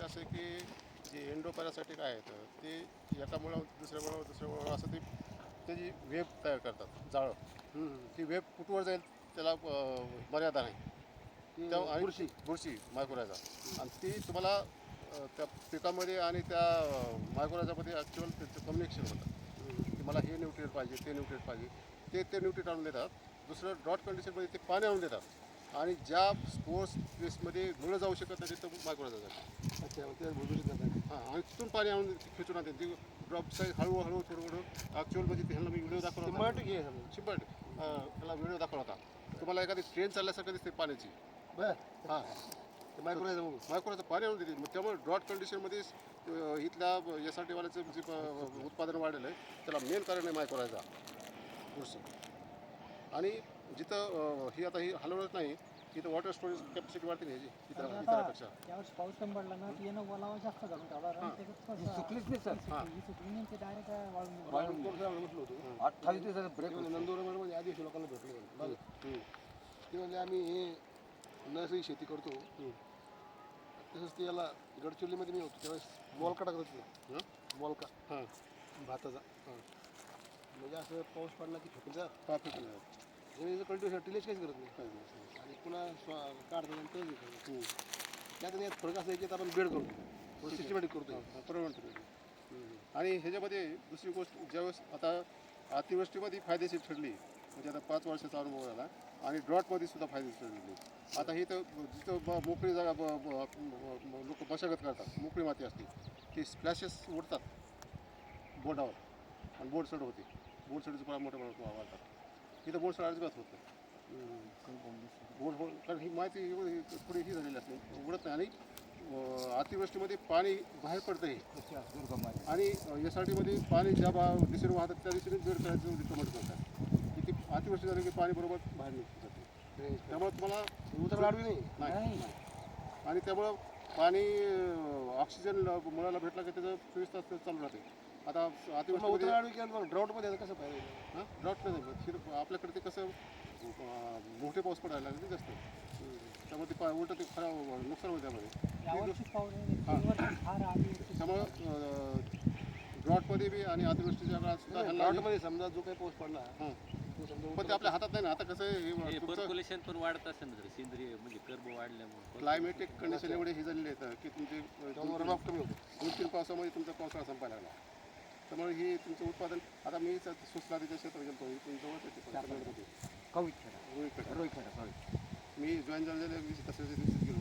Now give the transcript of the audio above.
असं आहे की जे एंडोपॅरासायटिक आहेत ते एका मुळावर दुसऱ्या मुळावर असं ते त्याची वेब तयार करतात जाळं. ती वेब कुठवर जाईल त्याला मर्यादा नाही. त्या आणि बुरशी मायक्रोरायझा आणि ती तुम्हाला त्या पिकामध्ये आणि त्या मायक्रोरायझामध्ये ॲक्च्युअल त्याचं कम्युनिकेशन होतं की मला हे न्यूट्रिएंट पाहिजे, ते न्यूट्रिएंट पाहिजे, ते न्यूट्रिएंट आणून देतात. दुसरं ड्रॉट कंडिशनमध्ये ते पाणी आणून देतात आणि ज्या स्पोर्ट्स स्पेसमध्ये मुळं जाऊ शकत नाही तिथं मायक्रोरायझा जातात. अच्छा, ते भूदूषित जातात. हां, आणि तिथून पाणी आणून खेचून आणते ती ड्रॉप साईज हळूहळू थोडं ॲक्च्युअलमध्ये ह्यांना मी व्हिडिओ दाखवला होता. त्याला व्हिडिओ दाखवला होता. तुम्हाला एखादी ट्रेन चालल्यासारखं दिसते पाण्याची. हां, मायक्रोरायझा पाणी आणून देते. मग त्यामुळे ड्रॉट कंडिशनमध्ये इथल्या SRT वाल्याचं जे उत्पादन वाढलेलं आहे त्याला मेन कारण आहे मायक्रोरायझा बुरशी. आणि जिथं ही आता ही हलवत नाही तिथं वॉटर स्टोरेज कॅपॅसिटी वाढते नाही इतरांपेक्षा. यावर्षी पाऊस कमी पडला ना ती येणं बोलावा जास्त घालून ठेवला सुकलीच नाही सर. ही सुकली नाही ते डायरेक्ट वाळून म्हटलं होतं 28 दिवसाचा ब्रेक नंदुरबारमध्ये आदिवासी लोकांना भेटलो ते म्हणजे आम्ही हे नैसर्गिक शेती करतो. तसंच ते याला गडचिरोलीमध्ये मी होतो त्यावेळेस मोलका टाकत होतो. मोलका भाताचा म्हणजे असं पाऊस पडला की फेकून कल्टिवेशन टिलेज काहीच करत नाही आणि पुन्हा काढतानंतर त्यात यात फरक असं आहे की आपण बेड करतो सिस्टमॅटिक करतो बरोबर. आणि ह्याच्यामध्ये दुसरी गोष्ट ज्यावेळेस आता अतिवृष्टीमध्ये फायदेशीर ठरली म्हणजे आता 5 वर्षाचा अनुभव आला आणि ड्रॉटमध्ये सुद्धा फायदेशीर ठरली. आता ही तर जिथं मोकळी जागा लोक मशागत करतात, मोकळी माती असते ती स्प्लॅशेस उडतात बोर्डावर आणि बोर्डसड होते. बोर्डसडीचं प्रमाण मोठ्या प्रमाणात वाढतात. इथं बोर्डसड अजिबात होत नाही. कारण ही माहिती थोडी ही झालेली असते उडत नाही. आणि अतिवृष्टीमध्ये पाणी बाहेर पडतं हे आणि SRTमध्ये पाणी ज्या दिशेने वाहतात त्या दिशेने बेड करायचं रिकमेंड करतात. की अतिवृष्टी झाली की पाणी बरोबर बाहेर निघतं जाते. त्यामुळे तुम्हाला उतर वाढवी नाही. आणि त्यामुळं पाणी ऑक्सिजन मुळाला भेटला की त्याचं 24 तास चालू राहते. आता अतिवृष्टीमध्ये ड्राऊटमध्ये कसं पाहिजे ड्रॉट नाही आपल्याकडे ते कसं मोठे पाऊस पडायला लागले ते जास्त त्यामुळे ते उलटं ते खराब नुकसान होतं त्यामध्ये. त्यामुळं ड्रॉटमध्ये बी आणि अतिवृष्टीच्या काळात सुद्धा ड्राऊटमध्ये समजा जो काही पाऊस पडला पण ते आपल्या हातात नाही ना. आता कसं आहे पर्क्युलेशन पण वाढत असेल ना सेंद्रिय म्हणजे कर्ब वाढल्यामुळे क्लायमेटिक कंडिशन एवढे हे झालेले आहेत की तुमचे रनऑफ कमी होतो. 2-3 पावसामध्ये तुमचा पावसाळा संपायला लागला. त्यामुळे ही तुमचं उत्पादन आता मी सुसलादीच्या क्षेत्रात गेलो रोहित मी जॉईन झालेल्या तसं गेलो.